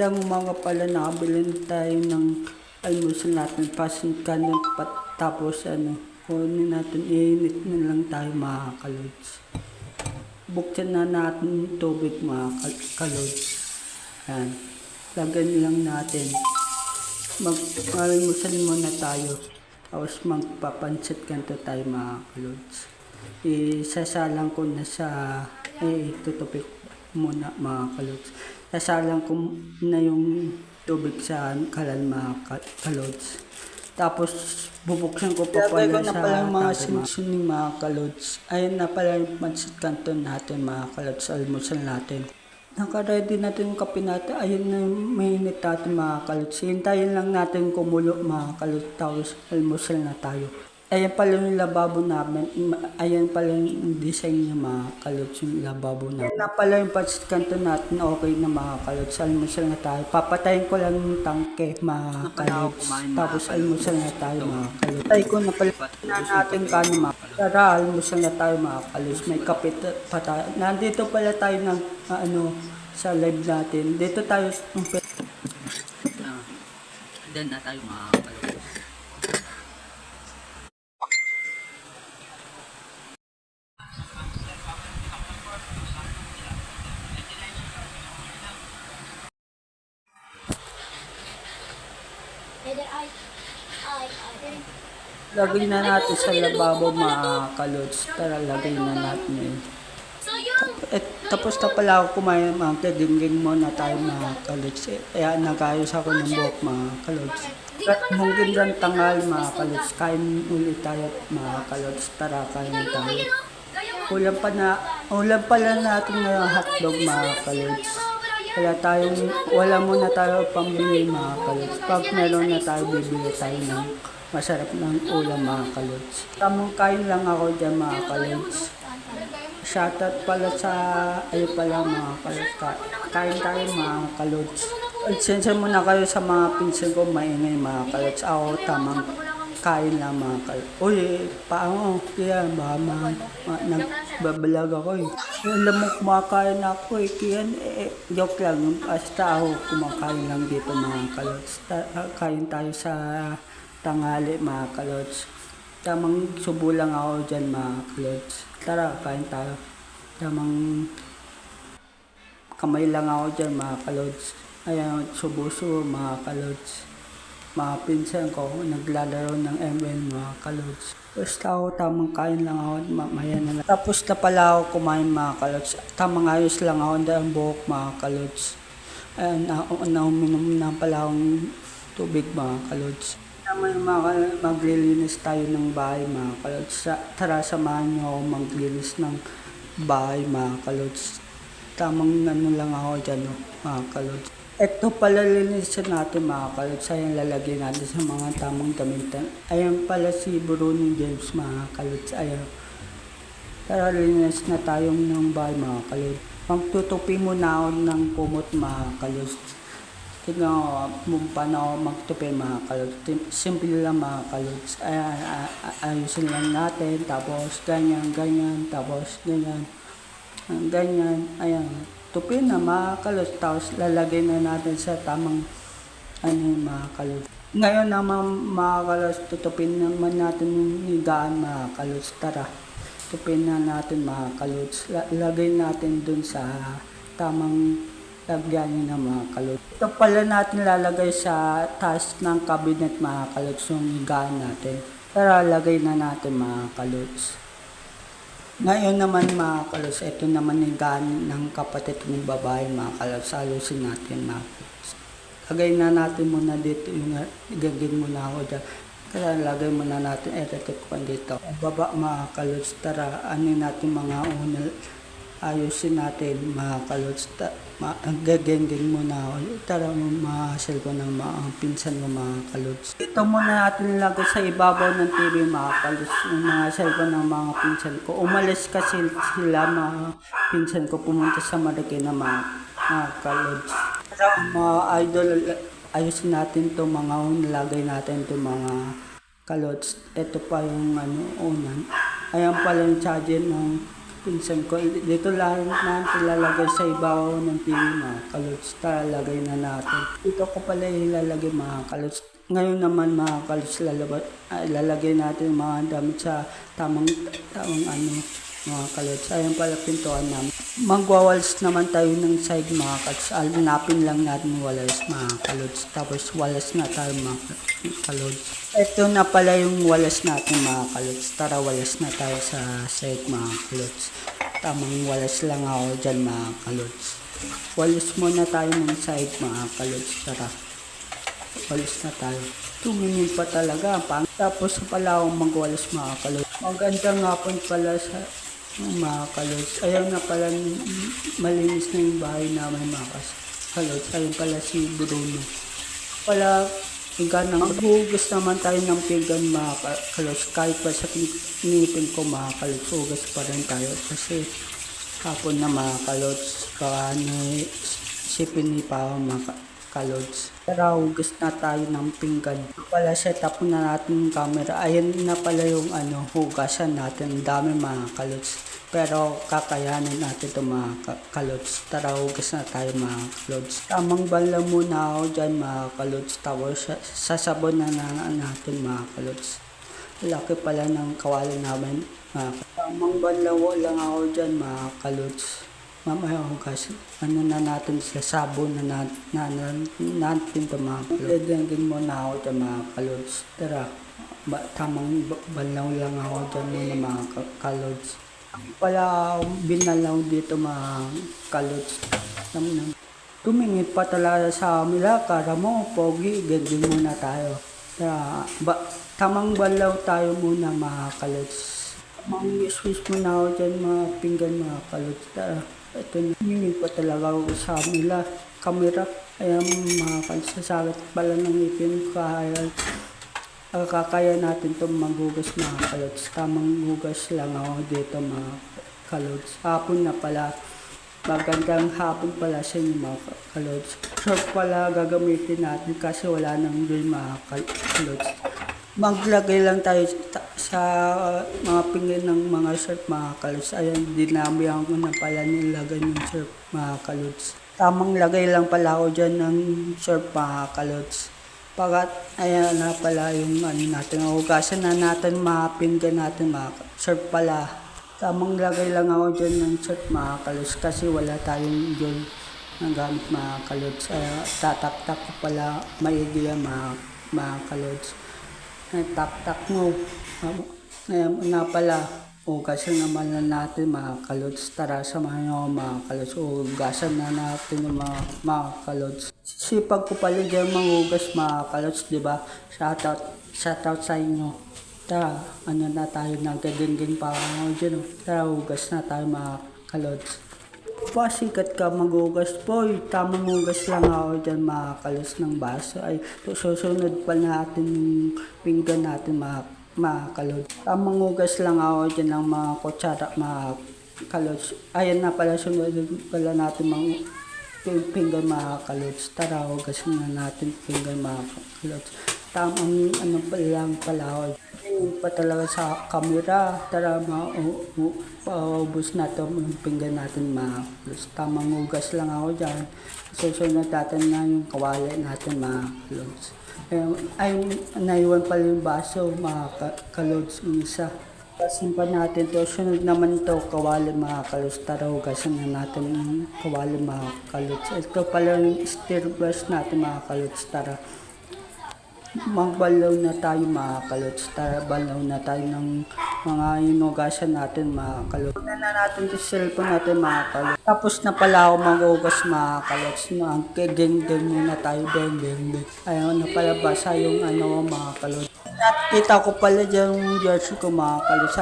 Magandang umaga pala, nakabili na tayo ng almusal natin, pasin kanin, tapos kunin natin, iinit na lang tayo mga kalods. Buksan na natin yung tubig mga kalods. Yan, lagyan lang natin. Mag-almusal muna tayo, tapos magpapansit kanto tayo mga kalods. Isasalang ko na sa, tutupik muna mga kalods. Sasalang ko na yung tubig sa kalan mga kalods. Tapos bubuksan ko pa pala sa mga sinsuning mga kalods. Ayun na pala yung pansit canton natin mga kalods, almusal natin. Naka-ready natin yung kape natin. Ayun na yung mainit natin mga kalods. Hintayin lang natin kumulo mga kalods. Tapos almusal na tayo. Ayan pala yung lababo namin. Ayan pala yung design niya mga kalods, yung lababo namin. Ayan na pala yung pansit canton natin. Okay na mga kalods. Almusal na tayo. Papatayin ko lang yung tangke mga kalods. Tapos almusal na tayo mga kalods. Patay ko na pala na natin kanin mga kalods. Tara, almusal na tayo mga kalods. May kape pa tayo. Nandito pala tayo ng sa live natin. Dito tayo. Then na tayo mga kalods. Lagay na natin sa lababo mga kalods. Tara, lagay na natin yun. Tapos na pala ako kumain mga kadingging muna tayo mga kalods. Kaya nagayos ako ng buhok mga kalods. Munggin lang tangal mga kalods. Kain ulit tayo mga kalods. Tara, kain tayo. Ulam pala natin ngayong hotdog mga kalods. Kaya wala muna tayo pambili mga kalods. Pag meron na tayo, bibili tayo ng masarap ng ulam mga kalods. Tamang kain lang ako dyan mga kalods. Shoutout pala sa pala mga kalods. Kain tayo mga kalods. Sensya muna kayo sa mga pinsan ko, maingay mga kalods. Ako tamang kain lang mga kalods. Uy, paano? Kaya ba nagbabalag ako eh. Alam mo kumakain ako eh. Kaya joke lang. Basta ako kumakain lang dito mga kalods. Kain tayo sa tanghali mga kalods. Tamang subo lang ako dyan mga kalods. Tara, kain tayo. Tamang kamay lang ako dyan mga kalods. Ayan, subo-subo mga kalods. Mga pinsan ko, naglalaro ng ML mga kalods. Basta ako, tamang kain lang ako, mamaya na lang. Tapos na pala ako kumain mga kalods. Tamang ayos lang ako ang buhok mga kalods. Ayan, nauminom na pala akong tubig mga kalods. Maglilinis tayo ng bahay mga kalods. Tara, samahan niyo ako maglinis ng bahay mga kalods. Tamang lang ako dyan mga kalods. Ito pala linisin natin mga kalods. Ayan, lalagyan natin sa mga tamang gamitan. Ayan pala si Bruni James mga kalods. Ayan. Tara, linis na tayong ng bahay mga kalods. Magtutupi muna ako ng kumot mga kalods. Tignan ko, mumpa na ako magtupi mga kalods. Simple lang mga kalods. Ayan, ayusin lang natin. Tapos ganyan, tapos ganyan. Ganyan, ayan. Tupi na mga kalods. Tapos lalagay na natin sa tamang mga kalods. Ngayon naman mga kalods, tutupin naman natin yung higaan mga kalods. Tara, tupin na natin mga kalods. Lagay natin dun sa tamang lagyan ng mga kalods. Ito pala natin lalagay sa taas ng cabinet mga kalods, yung higaan natin. Tara, lagay na natin mga kalods. Ngayon naman mga kalods, ito naman higaan ng kapatid ng babae mga kalods. Alusin natin mga kalods. Lagay na natin muna dito, yung igagin muna ako dyan. Tara, lagay muna natin, tikpan dito. Baba mga kalods, tara, natin mga unal. Ayusin natin mga kalods. Gagengging muna ako. Tara, mahasal ko ng mga pinsan ko mga kalods. Ito muna natin lagay sa ibabaw ng TV mga kalods. Yung mga cellphone ng mga pinsan ko. Umalis kasi sila mga pinsan ko, pumunta sa Marikina mga kalods. Tara mga idol, ayusin natin to mga nilagay natin to mga kalods. Ito pa yung unan. Ayan pala yung charger ng Pinsan ko, dito lang natin ilalagay sa ibabaw ng TV mga kalods. Tara, lagay na natin. Dito ko pala ilalagay mga kalods. Ngayon naman mga kalods, ilalagay natin yung mga damit sa tamang mga kalods. Ayun pala pintuan namin. Magwawals naman tayo ng side mga kalods. Hanapin lang natin walas mga kalods. Tapos walas na tayo mga kalods. Ito na pala yung walas natin mga kalods. Tara, walas na tayo sa side mga kalods. Tamang walas lang ako dyan mga kalods. Walas muna tayo ng side mga kalods. Tara, walas na tayo. Tumingin pa talaga. Tapos pala akong magwalas mga kalods. Magandang hapon pala sa mga kalods. Ayaw na pala malinis na yung bahay namin mga kalods. Ayun pala si Bruno. Pala maghugas naman tayo ng pinggan mga kalods. Kahit pa sa ngipin ko mga kalods, hugas pa rin tayo. Kasi hapon na mga kalods, sipin ni pa mga kalods. Tara, hugas na tayo ng pinggan. Pala set up na natin yung camera. Ayan na pala yung hugasan natin. Ang dami mga kalods. Pero kakayanin natin ito mga kalods. Tara, hugas na tayo mga kalods. Tamang bala muna ako dyan mga kalods. Tapos sasabon na natin mga kalods. Laki pala ng kawali namin mga kalods. Tamang bala lang ako dyan mga kalods. Mamaya hugas. Na natin sa sabon na natin ito mga kalods. Dedengin muna ako dyan mga kalods. Tara, tamang balaw lang ako dyan muna mga kalods. Pala binalaw dito mga kalods. Tumingin pa talaga sa amila, kara mo, pogi, ganyan muna tayo. Tamang balaw tayo muna mga kalods. Tamang wish muna ako dyan mga pinggan mga kalods. Ito na, tumingin pa talaga ako sa amila, kamera. Ayan mga kalods, sasagat pala ng ipin kahit. Kakaya natin itong maghugas mga kalods. Tamang hugas lang ako dito mga kalods. Hapon na pala. Magandang hapon pala sa inyo mga kalods. Short pala gagamitin natin kasi wala nang drill mga kalods. Maglagay lang tayo sa mga pinggan ng mga short mga kalods. Ayan, dinamihan ko na pala nilagay ng short mga kalods. Tamang lagay lang pala ako dyan ng short mga kalods. Ayan na pala yung natin. Hugasan na natin mga pinggan natin mga shirt pala. Tamang lagay lang ako dyan ng shirt mga kalods kasi wala tayong dyan ng gamit mga kalods. Tatak-tak ko pala maigi yan mga kalods. Tak-tak mo. Ayan na pala. Hugasan naman na natin mga kalods. Tara, samahan nyo mga kalods. Hugasan na natin yung mga kalods. Sipag ko pala dyan manghugas mga kalods, diba? Shoutout sa inyo. Tara, na tayo, nagkagingin pa ako dyan. Tara, hugas na tayo mga kalods. Pasikat ka maghugas po. Tamang hugas lang ako dyan mga kalods ng baso. Ay, susunod pa natin yung pinggan natin mga kalods. Tamang hugas lang ako dyan ng mga kutsara mga kalods. Ayan na pala, sunod pala natin mga pinggan mga kalods. Tara, hugasin na natin pinggan mga kalods. Tamang lang pala ako. Tingin pa talaga sa camera. Tara, paubos na ito yung pinggan natin mga kalods. Tamang hugas lang ako dyan. Susunod natin na yung kawali natin mga kalods. Ay, naiwan pala yung baso mga kalods yung isa. Simpan natin to. Sunod naman ito kawali mga kalods. Tara, hugasan na natin yung kawali mga kalods. Ito pala yung stir brush natin mga kalods. Tara, magbalaw na tayo mga kalods. Tara, balaw na tayo ng mga hinugasan natin mga kalods. Tignan na natin yung cellphone natin mga kalods. Tapos na pala ako maghugas mga kalods. Magkageng-geng muna tayo. Beng. Ayaw na pala basa yung mga kalods. Kita ko pala dyan yung jersey ko mga kalods.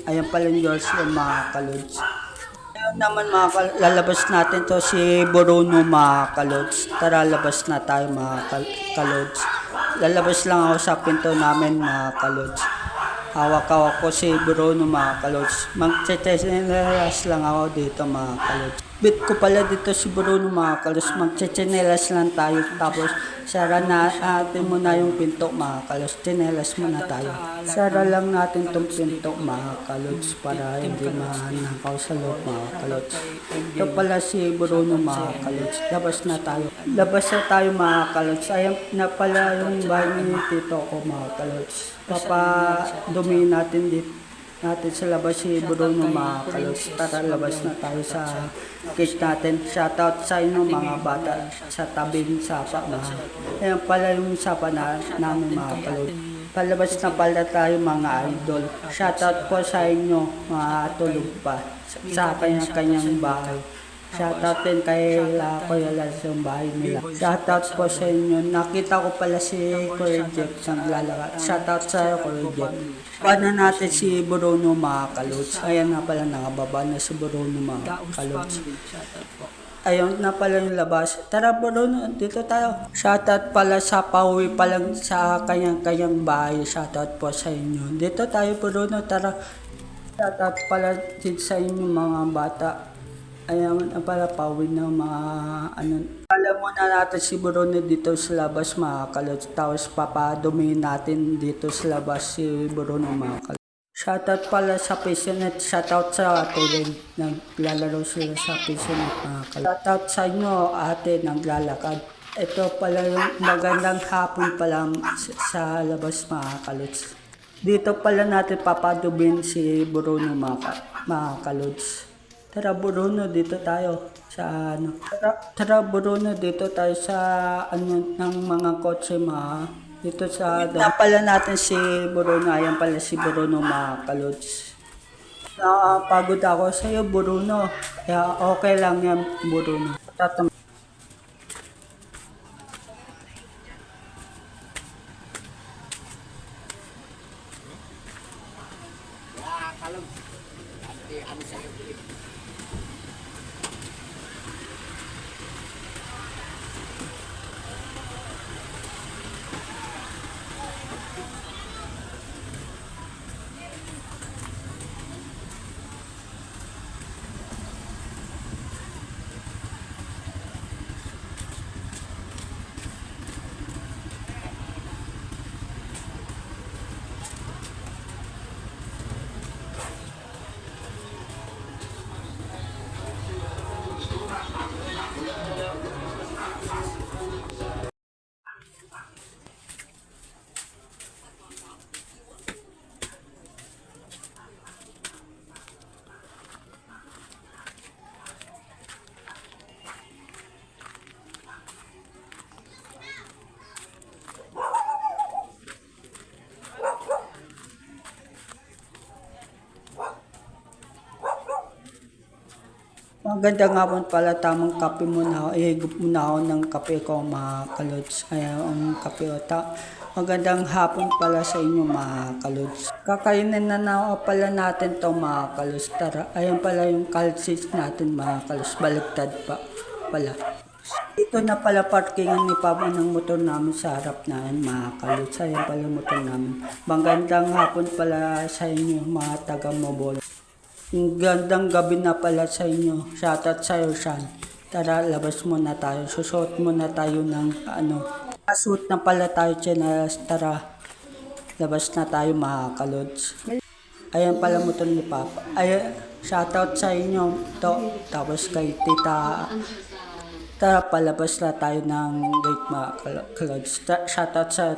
Ayan pala yung jersey ko mga kalods. Ayun naman mga kalods. Lalabas natin to si Bruno mga kalods. Tara, labas na tayo mga kalods. Lalabas lang ako sa pinto namin mga kalods. Hawak ko si Bruno mga kalods. Magchechenelas lang ako dito mga kalods. Bit ko pala dito si Bruno mga kalods. Magchechenelas lang tayo. Tapos Sara na natin muna yung pinto mga kalods. Tinelas muna tayo. Sara lang natin tong pinto mga kalods para hindi manakaw sa loob mga kalods. Ito pala si Bruno mga kalods. Labas na tayo. Labas na tayo mga kalods. Ayan na pala yung bahay ni tito ko mga kalods. Papadumihin natin sa labas si Bruno mga kalods. Tara labas na tayo sa cage natin. Shoutout sa inyo mga bata sa tabing sapa mga. Ayan pala yung sapa namin mga kalods. Palabas na pala tayo mga idol. Shoutout po sa inyo mga tulog pa sa kanya-kanyang bahay. Shoutout din kay Kuya Laz yung bahay nila. Shoutout po sa inyo. Nakita ko pala si Kuya Jeff naglalakad. Shoutout sa Kuya Jeff. Paano natin si Bruno mga kalods? Ayan na pala nakababa na si Bruno mga kalods. Ayun na pala yung labas. Tara Bruno, dito tayo. Shoutout pala sa pauwi pa lang sa kanyang bahay. Shoutout po sa inyo. Dito tayo Bruno, tara. Shoutout pala din sa inyo mga bata. Ayan na pala pauwi ng mga ano. Alam mo na natin si Bruno dito sa labas mga kalods. Tapos papadumihin natin dito sa labas si Bruno mga kalods. Shoutout pala sa Pisonet. Shoutout sa ate rin. Naglalaro sila sa Pisonet mga kalods. Shoutout sa inyo ate naglalakad. Ito pala yung magandang hapon pala sa labas mga kalods. Dito pala natin papadumihin si Bruno mga kalods. Tara Bruno, dito tayo sa ano. Tara Bruno, dito tayo sa ano ng mga kotse mga. Dito sa pala natin si Bruno. Ayan pala si Bruno mga kalods. Napagod ako sa iyo Bruno. Kaya okay lang yan Bruno. Maganda nga po pala, tamang kape muna ako. Ihigop muna ako ng kape ko mga kalods. Ayan ang kape ko. Magandang hapon pala sa inyo mga kalods. Kakainin na pala natin to mga kalods. Tara, ayan pala yung calcits natin mga kalods. Baliktad pa pala. Ito na pala parkingan ni Papa ng motor namin sa harap namin mga kalods. Ayan pala yung motor namin. Magandang hapon pala sa inyo mga taga Mobol. Gandang gabi na pala sa inyo. Shoutout sa'yo, Sean. Tara, labas muna tayo. Susuot muna tayo ng ano. Suot na pala tayo, Chinelas. Tara, labas na tayo mga kalods. Ayan pala motor ni Papa. Ayan, shoutout sa inyo. Tapos kay Tita. Tara, palabas na tayo ng gate mga kalods. Shoutout sa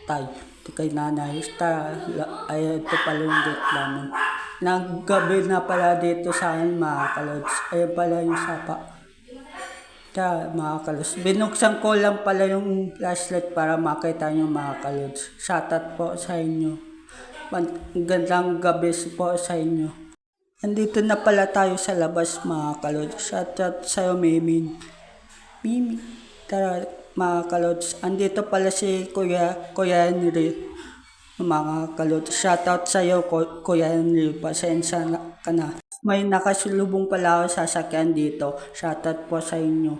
tayo. Kay nanay. Tara, ayan ito pala yung gate namin. Naggabi na pala dito sa akin mga kalods. Ayan pala yung sapa. Tara mga kalods. Binuksan ko lang pala yung flashlight para makita nyo mga kalods. Shoutout po sa inyo. Gandang gabi po sa inyo. Andito na pala tayo sa labas mga kalods. Shoutout sa'yo Mimi. Mimi. Tara mga kalods. Andito pala si Kuya Henry. Mga kalods, shoutout sa iyo Kuya Henry, pasensya ka na. May nakasulubong pala ako sasakyan dito. Shoutout po sa inyo.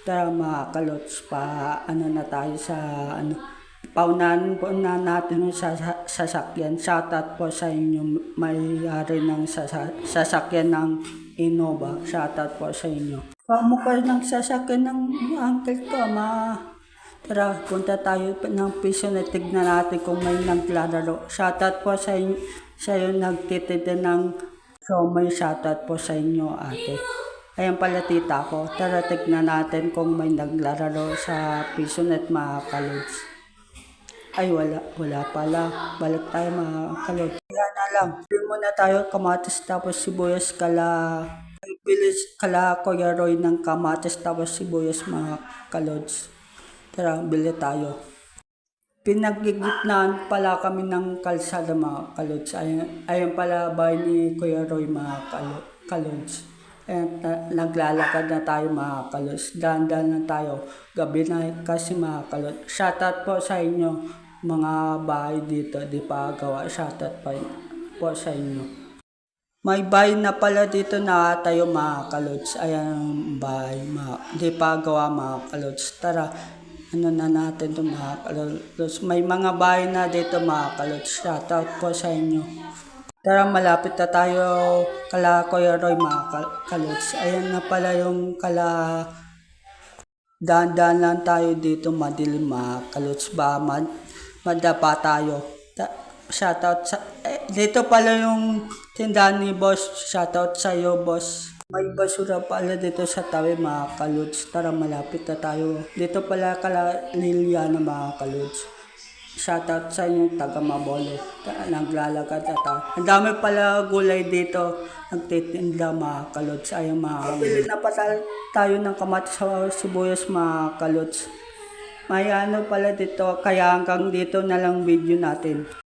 Tara mga kalods, ano na tayo sa ano. Paunahan po na natin yung sasakyan. Shoutout po sa inyo. May-ari ng sasakyan ng Innova. Shoutout po sa inyo. Pamukha ng sasakyan ng uncle ko, Tara, punta tayo ng piso na tignan natin kung may naglalaro. Shoutout po sa yung nagtitinda ng siomay. Shoutout po sa inyo, ate. Ayan pala tita ko. Tara, tignan natin kung may naglalaro sa piso net mga kalods. Ay, wala pala. Balik tayo mga kalods. Kaya na lang. Bili muna tayo kamatis tapos sibuyas bilis kala Kuya Roy ng kamatis tapos sibuyas mga kalods. Tara, bili tayo. Pinaggigitnaan pala kami ng kalsada mga kalods. Ayan pala bahay ni Kuya Roy mga kalods. Ayan, naglalakad na tayo mga kalods. Dahan-dahan na tayo. Gabi na kasi mga kalods. Shoutout po sa inyo mga bahay dito. Di pa gawa. Shoutout po sa inyo. May bahay na pala dito na tayo mga kalods. Ayan ang bahay. Di pa gawa mga kalods. Tara, ano na natin ito mga kalods. May mga bahay na dito mga kalods. Shoutout po sa inyo. Tara, malapit na tayo kala Kuya Roy mga kalods. Ayan na pala yung dahan-dahan lang tayo dito madilim mga kalods. Ba madapa tayo. Shoutout dito pala yung tindahan ni boss. Shoutout sa iyo boss. May basura pala dito sa tabi mga kalods. Tara, malapit na tayo. Dito pala kala Liliana mga kalods. Shoutout sa inyo taga Mabolo. Naglalakad na tayo. Ang dami pala gulay dito. Nagtitinda mga kalods. Ayun mga bili na pa tayo ng kamatis sa sibuyas mga kalods. May ano pala dito. Kaya hanggang dito na lang video natin.